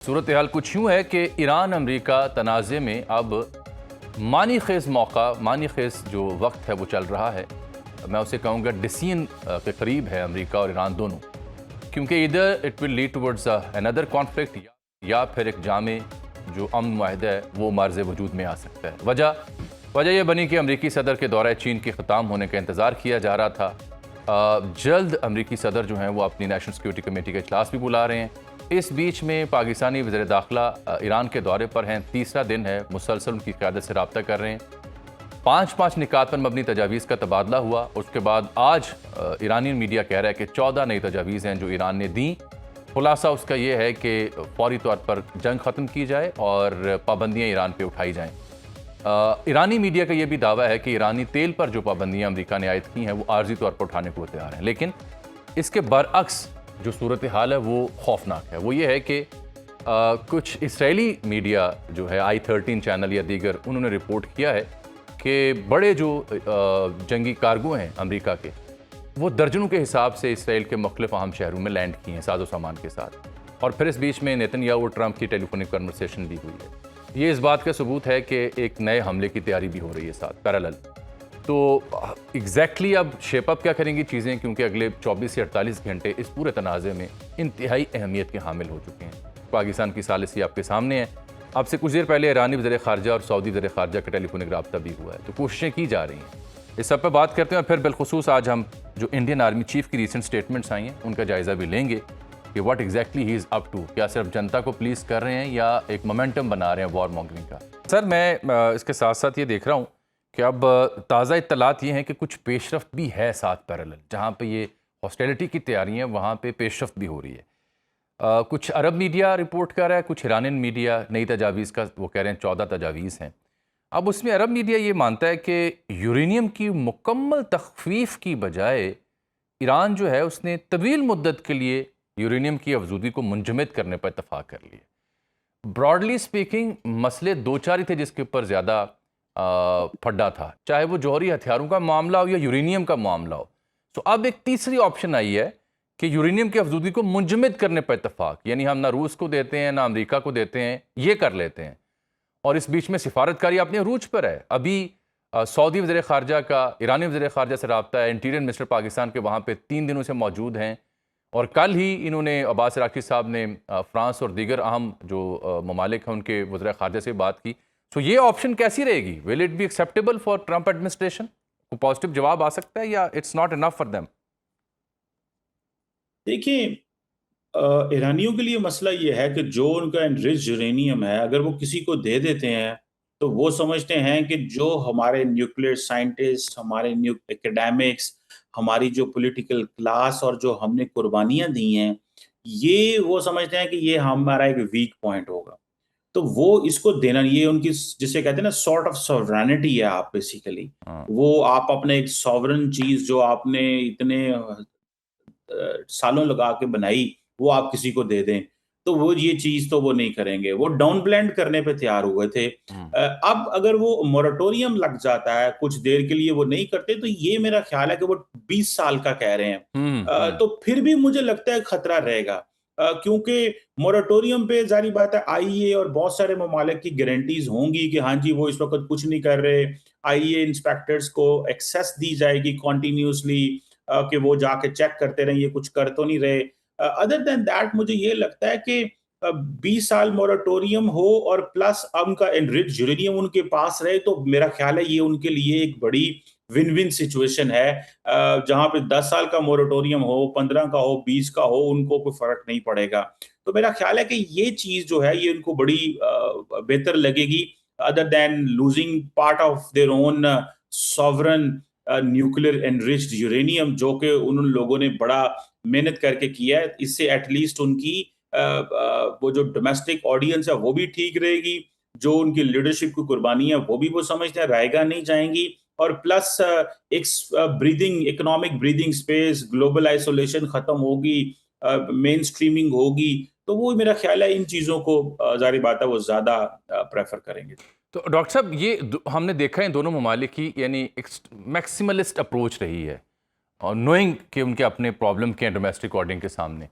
सूरत हाल कुछ यूँ है कि ईरान अमरीका तनाज़े में अब मानी खेज़ मौका, मानी खेज़ जो वक्त है वो चल रहा है। मैं उसे कहूँगा डिसीजन के करीब है अमरीका और ईरान दोनों, क्योंकि इधर it will lead towards another conflict या फिर एक जामे जो अमन मुआहदा है वो मार्ज़ वजूद में आ सकता है। वजह यह बनी कि अमरीकी सदर के दौरे चीन के ख़त्म होने का इंतज़ार किया जा रहा था। जल्द अमरीकी सदर जो हैं वो अपनी नेशनल सिक्योरिटी कमेटी का इजलास भी बुला रहे हैं। इस बीच में पाकिस्तानी वज़ीर दाखिला ईरान के दौरे पर हैं, तीसरा दिन है, मुसलसल उनकी क़यादत से रब्ता कर रहे हैं। 5-5 निकात पर मबनी तजावीज़ का तबादला हुआ। उसके बाद आज ईरानी मीडिया कह रहा है कि 14 नई तजावीज़ हैं जो ईरान ने दी। खुलासा उसका ये है कि फौरी तौर पर जंग ख़त्म की जाए और पाबंदियाँ ईरान पर उठाई जाएँ। ईरानी मीडिया का यह भी दावा है कि ईरानी तेल पर जो पाबंदियाँ अमरीका ने आयद की हैं वो आर्जी तौर पर उठाने को तैयार हैं, लेकिन इसके बरअक्स जो सूरत हाल है वो खौफनाक है। वो ये है कि कुछ इसराइली मीडिया जो है I-13 चैनल या दीगर, उन्होंने रिपोर्ट किया है कि बड़े जो जंगी कार्गो हैं अमरीका के, वो दर्जनों के हिसाब से इसराइल के मुख्तलिफ अहम शहरों में लैंड किए हैं साजो सामान के साथ। और फिर इस बीच में नेतन्याहू और ट्रंप की टेलीफोनिक कन्वर्सेशन भी हुई है। ये इस बात का सबूत है कि एक नए हमले की तैयारी भी हो रही है साथ पैरेलल। तो एग्जैक्टली अब शेपअप क्या करेंगी चीज़ें, क्योंकि अगले 24 से 48 घंटे इस पूरे तनाज़े में इंतहाई अहमियत के हामिल हो चुके हैं। पाकिस्तान की सालिसी आपके सामने है। आपसे कुछ देर पहले ईरानी वज़ीर ख़ारजा और सऊदी वज़ीर ख़ारजा का टेलीफोनिक रब्ता भी हुआ है, तो कोशिशें की जा रही हैं। इस सब पर बात करते हैं। फिर बिलखुसूस आज हम जो इंडियन आर्मी चीफ की रिसेंट स्टेटमेंट्स आई हैं उनका जायज़ा भी लेंगे कि what exactly he is up to. क्या सिर्फ जनता को प्लीज़ कर रहे हैं या एक मोमेंटम बना रहे हैं वॉर मॉन्गरिंग का। सर, मैं इसके साथ साथ ये देख रहा हूँ कि अब ताज़ा इत्तलात ये हैं कि कुछ पेशरफ्त भी है साथ पैरेलल, जहाँ पे ये हॉस्टिलिटी की तैयारियाँ वहाँ पे पेशरफ्त भी हो रही है। कुछ अरब मीडिया रिपोर्ट कर रहा है, कुछ ईरानियन मीडिया नई तजावीज़ का वो कह रहे हैं 14 तजावीज़ हैं। अब उसमें अरब मीडिया ये मानता है कि यूरेनियम की मुकम्मल तख़फ़ीफ़ की बजाय ईरान जो है उसने तवील मुद्दत के लिए यूरेनियम की अफजूदी को मुंजमद करने पर इत्तफ़ाक़ कर लिया। ब्रॉडली स्पीकिंग मसले दो चार ही थे जिसके ऊपर ज़्यादा फड्डा था, चाहे वो जौहरी हथियारों का मामला हो या यूरेनियम का मामला हो। तो अब एक तीसरी ऑप्शन आई है कि यूरेनियम की अफजूदी को मुंजमद करने पर इत्तफ़ाक़, यानी हम ना रूस को देते हैं ना अमेरिका को देते हैं, ये कर लेते हैं। और इस बीच में सिफारतकारी अपने अरूज पर है। अभी सऊदी वज़ीर ख़ारजा का ईरानी वज़ीर ख़ारजा से रब्ता है, इंटीरियर मिनिस्टर पाकिस्तान के वहाँ पर 3 दिनों से मौजूद हैं। और कल ही इन्होंने अब्बास अराक़ची साहब ने फ्रांस और दीगर अहम जो ममालिक हैं उनके वज़ीर ख़ारजा से बात की। सो ये ऑप्शन कैसी रहेगी? Will it be acceptable for Trump administration? को पॉजिटिव जवाब आ सकता है या it's not enough for them? देखिए, ईरानियों के लिए मसला ये है कि जो उनका एनरिच्ड यूरेनियम है, अगर वो किसी को दे देते हैं, तो वो समझते हैं कि जो हमारे न्यूक्लियर साइंटिस्ट, हमारे एकेडमिक्स, हमारी जो पॉलिटिकल क्लास और जो हमने कुर्बानियाँ दी हैं, ये वो समझते हैं कि ये हमारा एक वीक पॉइंट होगा। तो वो इसको देना, ये उनकी जिसे कहते हैं ना सॉर्ट ऑफ सॉवरेनिटी है आप बेसिकली। हाँ। वो आप अपने एक सॉवरेन चीज़ जो आपने इतने सालों लगा के बनाई, वो आप किसी को दे दें, तो वो ये चीज़ तो वो नहीं करेंगे। वो डाउन ब्लेंड करने पे तैयार हुए थे। हुँ। अब अगर वो मोरेटोरियम लग जाता है, कुछ देर के लिए वो नहीं करते, तो ये मेरा ख़्याल है कि वो 20 साल का कह रहे हैं। हुँ, हुँ। तो फिर भी मुझे लगता है खतरा रहेगा। क्योंकि मोरेटोरियम पे ज़ाहिर बात है आईईए और बहुत सारे ममालिक की गारंटीज़ होंगी कि हाँ जी, वो इस वक़्त कुछ नहीं कर रहे। आईईए इंस्पेक्टर्स को एक्सेस दी जाएगी कंटीन्यूअसली, कि वो जाके चेक करते रहें, ये कुछ कर तो नहीं रहे। अदर देन दैट मुझे ये लगता है कि 20 साल मोरेटोरियम हो और प्लस उनका एनरिच्ड यूरेनियम उनके पास रहे, तो मेरा ख्याल है ये उनके लिए एक बड़ी विन-विन सिचुएशन है। जहाँ पे 10 साल का मोरेटोरियम हो, 15 का हो, 20 का हो, उनको कोई फ़र्क नहीं पड़ेगा। तो मेरा ख्याल है कि ये चीज़ जो है, ये उनको बड़ी बेहतर लगेगी, other than losing part of their own sovereign nuclear enriched uranium, जो कि उन लोगों ने बड़ा मेहनत करके किया है। इससे एटलीस्ट उनकी वो जो डोमेस्टिक ऑडियंस है वो भी ठीक रहेगी, जो उनकी लीडरशिप की कुर्बानी है वो भी वो समझते हैं रायगा नहीं जाएंगी, और प्लस एक breathing economic breathing space, global isolation खत्म होगी, मेन स्ट्रीमिंग होगी। तो वो मेरा ख्याल है इन चीज़ों को जाहिर बात है वो ज़्यादा प्रेफर करेंगे। तो डॉक्टर साहब, ये हमने देखा है इन दोनों ममालिक की यानी एक मैक्सिमलिस्ट अप्रोच रही है और नोइंग कि उनके अपने प्रॉब्लम के हैं डोमेस्टिक ऑर्डिंग के सामने।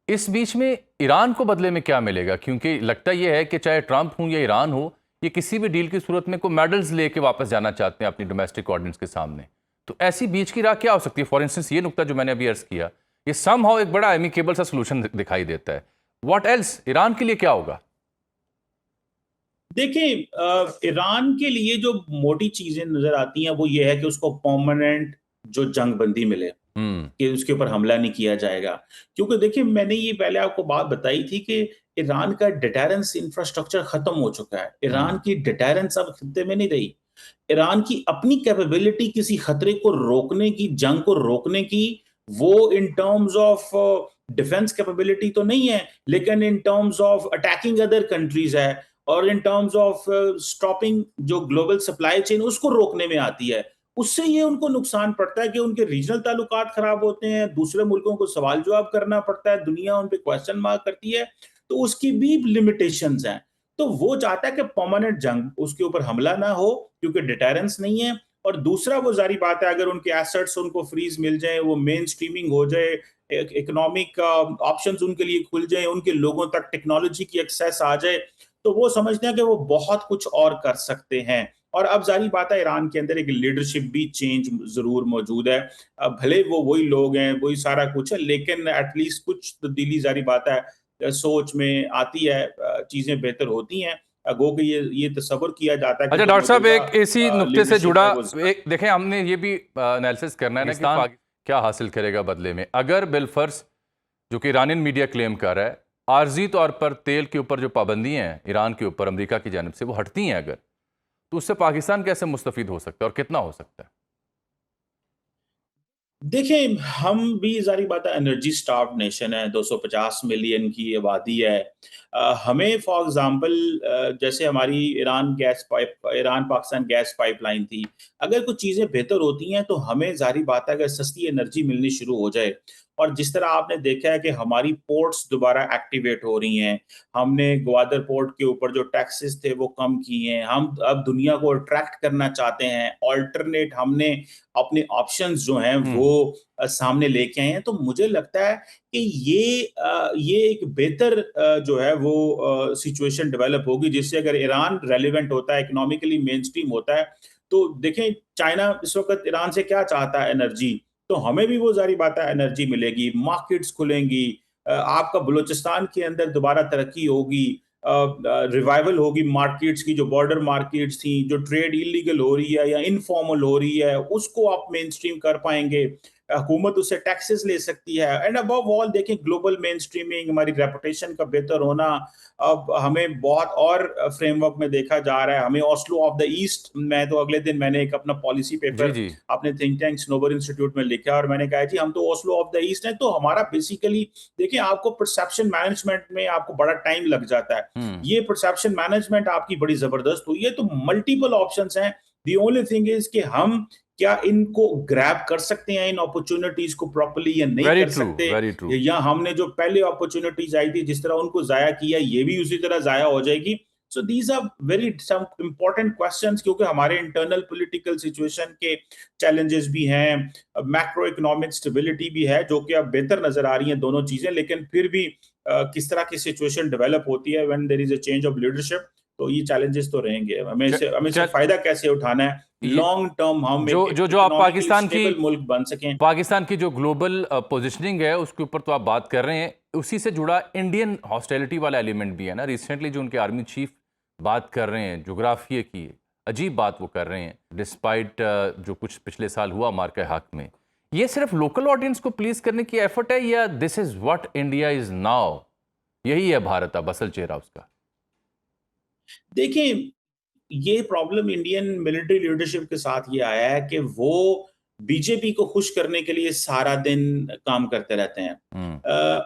इस बीच में ईरान को बदले में क्या मिलेगा? क्योंकि लगता यह है कि चाहे ट्रंप हो या ईरान हो, ये किसी भी डील की सूरत में कोई मेडल्स लेके वापस जाना चाहते हैं अपनी डोमेस्टिक ऑडियंस के सामने। तो ऐसी बीच की राह क्या हो सकती है? फॉर इंस्टेंस ये नुकता जो मैंने अभी अर्ज किया, ये समहाउ एक बड़ा एमिकेबल सा सोल्यूशन दिखाई देता है। What else? ईरान के लिए क्या होगा? देखिए, ईरान के लिए जो मोटी चीजें नजर आती हैं वो ये है कि उसको परमानेंट जो जंगबंदी मिले, हम्म। कि उसके ऊपर हमला नहीं किया जाएगा। क्योंकि देखिए, मैंने ये पहले आपको बात बताई थी कि ईरान का डिटेरेंस इंफ्रास्ट्रक्चर खत्म हो चुका है। ईरान हम्म। की डिटेरेंस अब खत्ते में नहीं रही। ईरान की अपनी कैपेबिलिटी किसी खतरे को रोकने की, जंग को रोकने की, वो in terms of defence capability तो नहीं है, लेकिन in terms of attacking other countries है, और इन टर्म्स ऑफ स्टॉपिंग जो ग्लोबल सप्लाई चेन उसको रोकने में आती है। उससे ये उनको नुकसान पड़ता है कि उनके रीजनल ताल्लुकात खराब होते हैं, दूसरे मुल्कों को सवाल जवाब करना पड़ता है, दुनिया उन पे क्वेश्चन मार्क करती है, तो उसकी भी लिमिटेशंस हैं। तो वो चाहता है कि परमानेंट जंग, उसके ऊपर हमला ना हो, क्योंकि डिटेरेंस नहीं है। और दूसरा, वो जारी बात है, अगर उनके एसेट्स उनको फ्रीज मिल जाए, वो मेन स्ट्रीमिंग हो जाए, इकोनॉमिक ऑप्शंस उनके लिए खुल जाए, उनके लोगों तक टेक्नोलॉजी की एक्सेस आ जाए, तो वो समझते हैं कि वो बहुत कुछ और कर सकते हैं। और अब जारी बात है, ईरान के अंदर एक लीडरशिप भी चेंज जरूर मौजूद है। अब भले वो वही लोग हैं, वही सारा कुछ है, लेकिन एटलीस्ट कुछ तब्दीली जारी बात है सोच में आती है, चीजें बेहतर होती हैं। गो कि ये तस्वर किया जाता है कि अच्छा जो डॉक्टर साहब, मौजूदा एक इसी नुक्ते से लीडरशिप जुड़ा है वो एक देखें, हमने ये भी एनालिसिस करना है ना कि पाकिस्तान क्या हासिल करेगा बदले में। अगर बिलफर्ज, जो कि ईरानियन मीडिया क्लेम कर रहा है, आर्जी तौर पर तेल के ऊपर जो पाबंदियां हैं ईरान के ऊपर अमेरिका की जानिब से वो हटती हैं अगर, तो उससे पाकिस्तान कैसे मुस्तफीद हो सकता है और कितना हो सकता है? देखिए, हम भी ज़ाहिर बात है एनर्जी स्टार्व्ड नेशन है, 250 मिलियन की आबादी है। हमें फॉर एग्ज़ाम्पल जैसे हमारी ईरान पाकिस्तान गैस पाइपलाइन थी, अगर कुछ चीज़ें बेहतर होती हैं तो हमें ज़ाहिर बात है अगर सस्ती एनर्जी मिलनी शुरू हो जाए, और जिस तरह आपने देखा है कि हमारी पोर्ट्स दोबारा एक्टिवेट हो रही हैं, हमने ग्वादर पोर्ट के ऊपर जो टैक्सेस थे वो कम किए हैं, हम अब दुनिया को अट्रैक्ट करना चाहते हैं, अल्टरनेट हमने अपने ऑप्शंस जो हैं वो हम्म। सामने लेके आए हैं। तो मुझे लगता है कि ये एक बेहतर जो है वो सिचुएशन डेवलप होगी, जिससे अगर ईरान रेलेवेंट होता है, इकोनॉमिकली मेनस्ट्रीम होता है, तो देखें चाइना इस वक्त ईरान से क्या चाहता है, एनर्जी। तो हमें भी वो जारी बात है एनर्जी मिलेगी, मार्केट्स खुलेंगी, आपका बलूचिस्तान के अंदर दोबारा तरक्की होगी, रिवाइवल होगी मार्केट्स की, जो बॉर्डर मार्केट्स थी, जो ट्रेड इलीगल हो रही है या इनफॉर्मल हो रही है, उसको आप मेन स्ट्रीम कर पाएंगे, हुकूमत उससे टैक्सेस ले सकती है, एंड अबव ऑल देखें ग्लोबल मेन स्ट्रीमिंग, हमारी रेपुटेशन का बेहतर होना। अब हमें बहुत और फ्रेमवर्क में देखा जा रहा है, हमें ओस्लो ऑफ द ईस्ट, मैं तो अगले दिन मैंने एक अपना पॉलिसी जी पेपर जी। अपने थिंक टैंक स्नोबर इंस्टीट्यूट में लिखा, और मैंने कहा जी हम तो ओस्लो ऑफ द ईस्ट है। तो हमारा बेसिकली, देखिए आपको परसेप्शन मैनेजमेंट में आपको बड़ा टाइम लग जाता है, हम्म। ये परसेप्शन मैनेजमेंट आपकी बड़ी जबरदस्त हुई है, तो मल्टीपल ऑप्शंस हैं। दी ओनली थिंग इज कि हम क्या इनको ग्रैब कर सकते हैं, इन अपॉर्चुनिटीज को प्रॉपर्ली, या नहीं वेरी कर ट्रू, सकते, वेरी ट्रू। या हमने जो पहले अपॉर्चुनिटीज आई थी जिस तरह उनको जाया किया, ये भी उसी तरह जाया हो जाएगी। So these are very some important questions, क्योंकि हमारे इंटरनल पॉलिटिकल सिचुएशन के चैलेंजेस भी हैं, मैक्रो इकोनॉमिक स्टेबिलिटी भी है, जो कि अब बेहतर नजर आ रही हैं दोनों चीजें, लेकिन फिर भी किस तरह की सिचुएशन डेवलप होती है when there is a change of leadership, तो ये चैलेंजेस तो रहेंगे। च, हमें से चल फायदा कैसे उठाना है, ये लॉन्ग टर्म हम जो एक जो जो आप इकोनॉमिकली स्टेबल मुल्क बन सकें। पाकिस्तान की जो ग्लोबल पोजीशनिंग है उसके ऊपर तो आप बात कर रहे हैं, उसी से जुड़ा इंडियन हॉस्टिलिटी वाला एलिमेंट भी है ना। रिसेंटली जो उनके आर्मी चीफ बात कर रहे हैं जोग्राफिया की, अजीब बात वो कर रहे हैं, डिस्पाइट जो कुछ पिछले साल हुआ मार्के हक में। ये सिर्फ लोकल ऑडियंस को प्लीज करने की एफर्ट है, या this is what India is now? यही है भारत अब असल चेहरा उसका? देखिए, ये प्रॉब्लम इंडियन मिलिट्री लीडरशिप के साथ ये आया है कि वो बीजेपी को खुश करने के लिए सारा दिन काम करते रहते हैं। हम्म।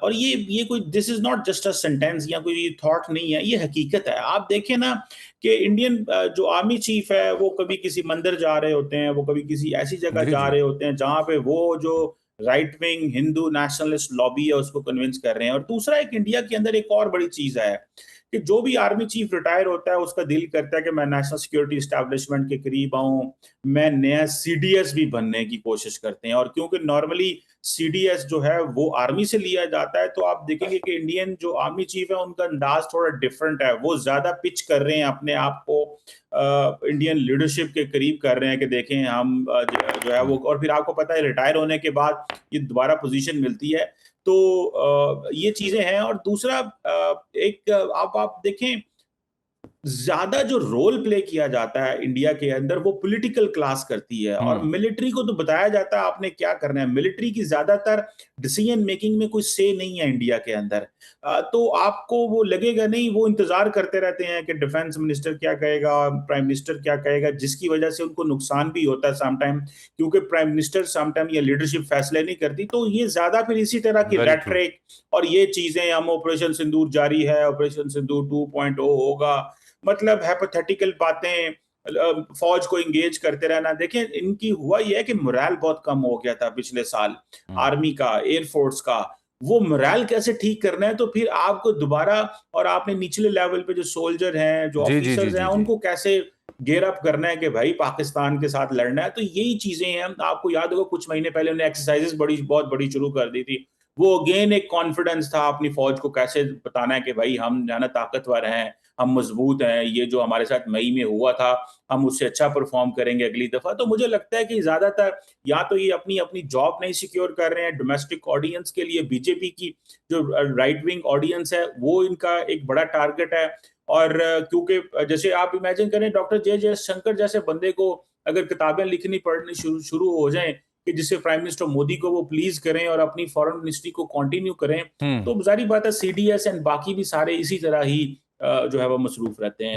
और ये कोई, this is not just a sentence या कोई थॉट नहीं है, ये हकीकत है। आप देखें ना कि इंडियन जो आर्मी चीफ है वो कभी किसी मंदिर जा रहे होते हैं, वो कभी किसी ऐसी जगह जी जा जी। रहे होते हैं जहां पे वो जो right wing Hindu nationalist lobby है उसको कन्विंस कर रहे हैं। और दूसरा, एक इंडिया के अंदर एक और बड़ी चीज है कि जो भी आर्मी चीफ रिटायर होता है उसका दिल करता है कि मैं नेशनल सिक्योरिटी एस्टैब्लिशमेंट के करीब आऊं, मैं नया सीडीएस भी बनने की कोशिश करते हैं। और क्योंकि नॉर्मली सीडीएस जो है वो आर्मी से लिया जाता है, तो आप देखेंगे कि इंडियन जो आर्मी चीफ है उनका अंदाज थोड़ा डिफरेंट है। वो ज्यादा पिच कर रहे हैं अपने आप को इंडियन लीडरशिप के करीब कर रहे हैं कि देखें हम जो है वो, और फिर आपको पता है रिटायर होने के बाद ये दोबारा पोजीशन मिलती है। तो ये चीजें हैं। और दूसरा एक आप देखें, ज्यादा जो रोल प्ले किया जाता है इंडिया के अंदर वो पॉलिटिकल क्लास करती है, और मिलिट्री को तो बताया जाता है आपने क्या करना है। मिलिट्री की ज्यादातर डिसीजन मेकिंग में कोई से नहीं है इंडिया के अंदर। तो आपको वो लगेगा नहीं, वो इंतजार करते रहते हैं कि डिफेंस मिनिस्टर क्या कहेगा, प्राइम मिनिस्टर क्या कहेगा, जिसकी वजह से उनको नुकसान भी होता है समटाइम, क्योंकि प्राइम मिनिस्टर समटाइम या लीडरशिप फैसले नहीं करती। तो ये ज्यादा फिर इसी तरह की वेरी ट्रू। रेटरिक और ये चीजें, हम ऑपरेशन सिंदूर जारी है, ऑपरेशन सिंदूर 2.0 होगा, मतलब हाइपोथेटिकल बातें, फौज को इंगेज करते रहना। देखें, इनकी हुआ यह है कि मोरल बहुत कम हो गया था पिछले साल, आर्मी का, एयरफोर्स का। वो मोरल कैसे ठीक करना है, तो फिर आपको दोबारा, और आपने निचले लेवल पे जो सोल्जर हैं, जो जी जी जी ऑफिसर्स हैं, जी जी। उनको कैसे गेयर अप करना है कि भाई पाकिस्तान के साथ लड़ना है। तो यही चीजें हैं। आपको याद होगा कुछ महीने पहले उन्होंने एक्सरसाइजेस बहुत बड़ी शुरू कर दी थी। वो अगेन एक कॉन्फिडेंस था अपनी फौज को कैसे बताना है कि भाई हम जाना ताकतवर हैं, हम मजबूत हैं, ये जो हमारे साथ मई में हुआ था हम उससे अच्छा परफॉर्म करेंगे अगली दफा। तो मुझे लगता है कि ज्यादातर या तो ये अपनी अपनी जॉब नहीं सिक्योर कर रहे हैं डोमेस्टिक ऑडियंस के लिए। बीजेपी की जो राइट विंग ऑडियंस है वो इनका एक बड़ा टारगेट है। और क्योंकि जैसे आप इमेजिन करें, डॉक्टर जयशंकर जैसे बंदे को अगर किताबें लिखनी पढ़नी शुरू शुरू हो जाएं कि जिससे प्राइम मिनिस्टर मोदी को वो प्लीज करें और अपनी फॉरेन मिनिस्ट्री को कंटिन्यू करें, तो जारी बात है सीडीएस एंड बाकी भी सारे इसी तरह ही जो है वो मसरूफ रहते हैं।